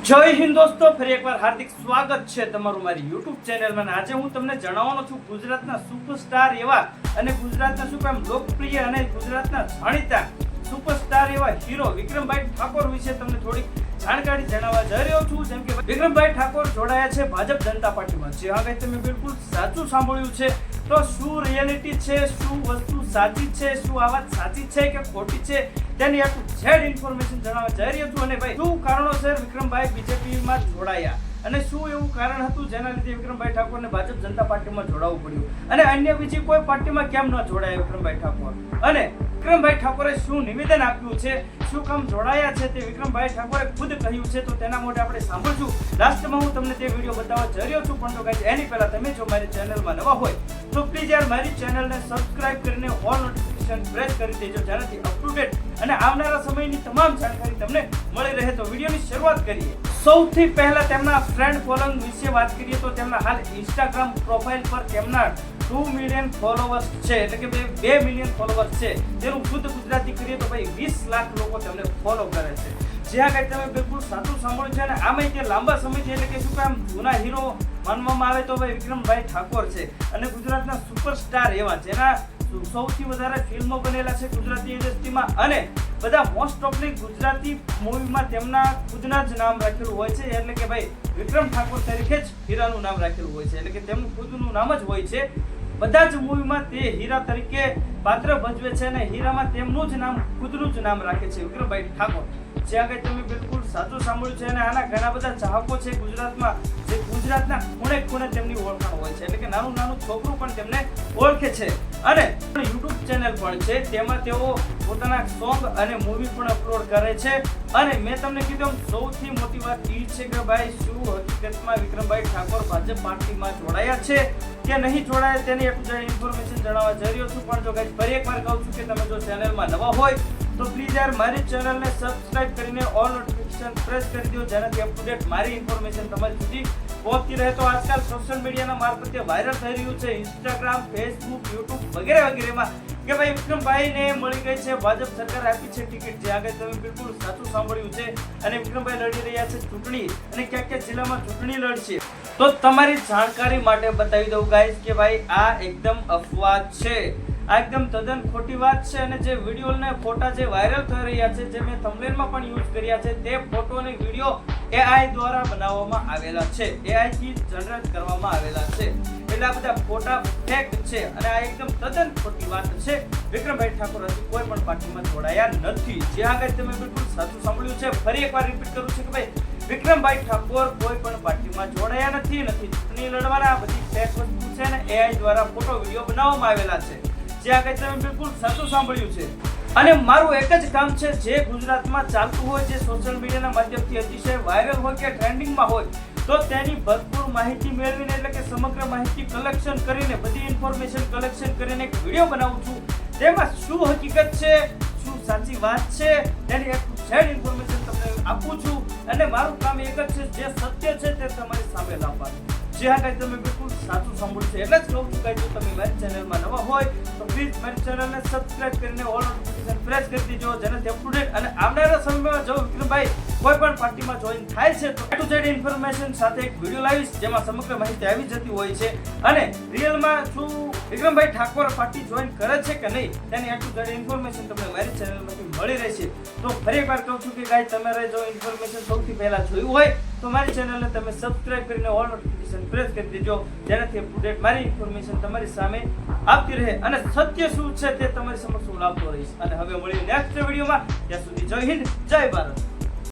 જય હિન્દ દોસ્તો, ફરી એકવાર હાર્દિક સ્વાગત છે તમારું મારી YouTube ચેનલમાં. આજે હું તમને જણાવવાનો છું ગુજરાતના સુપરસ્ટાર એવા અને ગુજરાતના શું કામ લોકપ્રિય અને ગુજરાતના જાણીતા સુપરસ્ટાર એવા હીરો વિક્રમભાઈ ઠાકોર વિશે તમને થોડી જાણકારી જણાવવા જઈ રહ્યો છું. જેમ કે વિક્રમભાઈ ઠાકોર જોડાયા છે ભાજપ જનતા પાર્ટીમાં. જે આગળ તમે બિલકુલ સાચું સાંભળ્યું છે. તો શું રિયાલિટી છે, શું વસ્તુ સાચી છે, શું આ વાત સાચી છે કે ખોટી છે, તેની આટલું ઝેડ ઇન્ફોર્મેશન જણાવવા જઈ રહ્યો છું. અને ભાઈ શું કારણોસર વિક્રમભાઈ બીજેપીમાં જોડાયા અને શું એવું કારણ હતું જેના લીધે વિક્રમભાઈ ઠાકોરને ભાજપ જનતા પાર્ટીમાં જોડાવવું પડ્યું અને અન્ય બીજી કોઈ પાર્ટીમાં કેમ ન જોડાયા વિક્રમભાઈ ઠાકોર, અને વિક્રમભાઈ ઠાકોરે શું નિવેદન આપ્યું છે, શું કામ જોડાયા છે તે વિક્રમભાઈ ઠાકોરે ખુદ કહ્યું છે. તો તેના માટે આપણે સાંભળશું. લાસ્ટમાં હું તમને તે વિડીયો બતાવવા જઈ રહ્યો છું. પણ તો ગાઈસ એની પહેલા તમે જો મારી ચેનલમાં નવા હોય તો પ્લીઝ યાર મારી ચેનલને સબસ્ક્રાઇબ કરીને ઓલ નોટિફિકેશન પ્રેસ કરી દેજો, જેનાથી અપ ટુ ડેટ અને આવનારા સમયની તમામ જાણકારી તમને મળી રહે. તો વિડીયોની શરૂઆત કરીએ. સૌથી પહેલા તેમના ફ્રેન્ડ ફોલોઈંગ વિશે વાત કરીએ તો તેમના હાલ ઇન્સ્ટાગ્રામ પ્રોફાઇલ પર તેમના 2 મિલિયન ફોલોવર્સ છે, એટલે કે 2 મિલિયન ફોલોવર્સ છે. તેનું શુદ્ધ ગુજરાતી કરીએ તો ભાઈ 20 લાખ લોકો તેમને ફોલો કરે છે. જ્યાં કાંઈ તમે બિલકુલ સાચું સાંભળ્યું છે. અને આમાં તે લાંબા સમયથી એટલે કે શું કામ જૂના હીરો માનવામાં આવે તો ભાઈ વિક્રમભાઈ ઠાકોર છે અને ગુજરાતના સુપરસ્ટાર એવા જેના સૌથી વધારે ફિલ્મો બનેલા છે ગુજરાતી ઇન્ડસ્ટ્રીમાં અને બધા મોસ્ટ ઓફલી ગુજરાતી મૂવીમાં તેમના ખુદના જ નામ રાખેલું હોય છે. એટલે કે ભાઈ વિક્રમ ઠાકોર તરીકે જ હીરાનું નામ રાખેલું હોય છે, એટલે કે તેમનું ખુદનું નામ જ હોય છે. બધા જ મૂવીમાં તે હીરા તરીકે પાત્ર ભજવે છે અને હીરામાં તેમનું જ નામ ખુદનું જ નામ રાખે છે વિક્રમભાઈ ઠાકોર. જ્યાં કંઈ તમે બિલકુલ સાચું સાંભળ્યું છે. અને આના ઘણા બધા ચાહકો છે ગુજરાતમાં, જે ગુજરાતના ખૂણે ખૂણે તેમની ઓળખાણ હોય છે, એટલે કે નાનું નાનું છોકરું પણ તેમને ઓળખે છે. અને YouTube ચેનલ પણ છે, તેમાં તેઓ પોતાના સોંગ અને મૂવી પણ અપલોડ કરે છે. અને મેં તમને કીધું સૌથી મોટી વાત એ છે કે ભાઈ શું હકીકતમાં વિક્રમભાઈ ઠાકોર ભાજપ પાર્ટીમાં જોડાયા છે કે નહીં જોડાયા તેની ઇન્ફોર્મેશન જણાવવા જઈ રહ્યો છું. પણ જો ગાઈસ ફરી એકવાર કહું છું કે તમે જો ચેનલમાં નવા હોય તો પ્લીઝ યાર મારી ચેનલને સબસ્ક્રાઇબ કરીને ઓલ નોટિફિકેશન પ્રેસ કરી દો, જેનાથી અપ ટુ ડેટ મારી ઇન્ફોર્મેશન તમારી સુધી પહોંચતી રહે. તો આજકાલ સોશિયલ મીડિયાના મારફતે વાયરલ થઈ રહ્યું છે ઇન્સ્ટાગ્રામ, ફેસબુક, યુટ્યુબ વગેરે વગેરેમાં કે ભાઈ વિક્રમભાઈને મળી ગઈ છે ભાજપ સરકાર આપી છે ટિકિટ. જે આગળ તમે બિલકુલ સાચું સાંભળ્યું છે. અને વિક્રમભાઈ લડી રહ્યા છે ચૂંટણી અને ક્યાંક ક્યાંક જિલ્લામાં ચૂંટણી લડશે. તો તમારી જાણકારી માટે બતાવી દઉં ગાઈસ કે ભાઈ આ એકદમ અફવા છે, આ એકદમ તદ્દન ખોટી વાત છે. અને જે વિડીયો ને ફોટા જે વાયરલ થઈ રહ્યા છે, જે મેં થંબનેલમાં પણ યુઝ કર્યા છે, તે ફોટો અને વિડીયો AI દ્વારા બનાવવામાં આવેલા છે, AI થી જનરેટ કરવામાં આવેલા છે. એટલે આ બધા ફોટા ફેક છે અને આ એકદમ તદ્દન ખોટી વાત છે. વિક્રમભાઈ ઠાકોર હજી કોઈ પણ પાર્ટીમાં જોડાયા નથી. જે આગળ તમે બિલકુલ સાચું સાંભળ્યું છે. ફરી એકવાર રિપીટ કરું છું કે ભાઈ વિક્રમભાઈ ઠાકોર કોઈ પણ પાર્ટીમાં જોડાયા નથી ચૂંટણી લડવાના. બધી ફેક વસ્તુ છે અને AI દ્વારા ફોટો વિડીયો બનાવવામાં આવેલા છે. જે આગળ તમે બિલકુલ સાચું સાંભળ્યું છે. અને મારું એક જ કામ છે, જે ગુજરાતમાં ચાલતું હોય, જે સોશિયલ મીડિયાના માધ્યમથી અતિશય વાયરલ હોય કે ટ્રેન્ડિંગમાં હોય, તો તેની ભરપૂર માહિતી મેળવીને એટલે કે સમગ્ર માહિતી કલેક્શન કરીને બધી ઇન્ફોર્મેશન કલેક્શન કરીને એક વિડીયો બનાવું છું. તેમાં શું હકીકત છે, શું સાચી વાત છે, તેની એક ઝેડ ઇન્ફોર્મેશન તમને આપું છું. અને મારું કામ એક જ છે, જે સત્ય છે તે તમારી સામે લાવવાનું. જે આ કાંઈ તમે બિલકુલ સાચું સાંભળ્યું છે. એટલે જ કહું છું કે જો તમે મારી ચેનલમાં નવા હોય તો પ્લીઝ મારી ચેનલને સબસ્ક્રાઇબ કરીને ઓલ નોટિફિકેશન પ્રેસ કરી દેજો, જેનાથી અપ ટુ ડેટ અને આવનારા સમયમાં જો વિક્રમભાઈ કોઈ પણ પાર્ટીમાં જોઈન થાય છે તો ટુ ઝેડ ઇન્ફોર્મેશન સાથે એક વિડીયો લાવીશ, જેમાં સમગ્ર માહિતી આવી જતી હોય છે. અને રિયલમાં શું વિક્રમભાઈ ઠાકોર પાર્ટી જોઈન કરે છે કે નહીં તેની ટુ ઝેડ ઇન્ફોર્મેશન તમને મારી ચેનલમાંથી મળી રહેશે. તો ફરી એકવાર કહું છું કે ગાઈસ તમારે જો ઇન્ફોર્મેશન સૌથી પહેલા જોયું હોય તો મારી ચેનલને તમે સબસ્ક્રાઇબ કરીને ઓલ નોટિફિકેશન પ્રેસ કરી દેજો, જેનાથી અપ ટુ ડેટ મારી ઇન્ફોર્મેશન તમારી સામે આવતી રહે અને સત્ય શું છે તે તમારી સમક્ષ હું લાવતો રહીશ. અને હવે મળીએ નેક્સ્ટ વિડીયોમાં. ત્યાં સુધી જય હિન્દ, જય ભારત.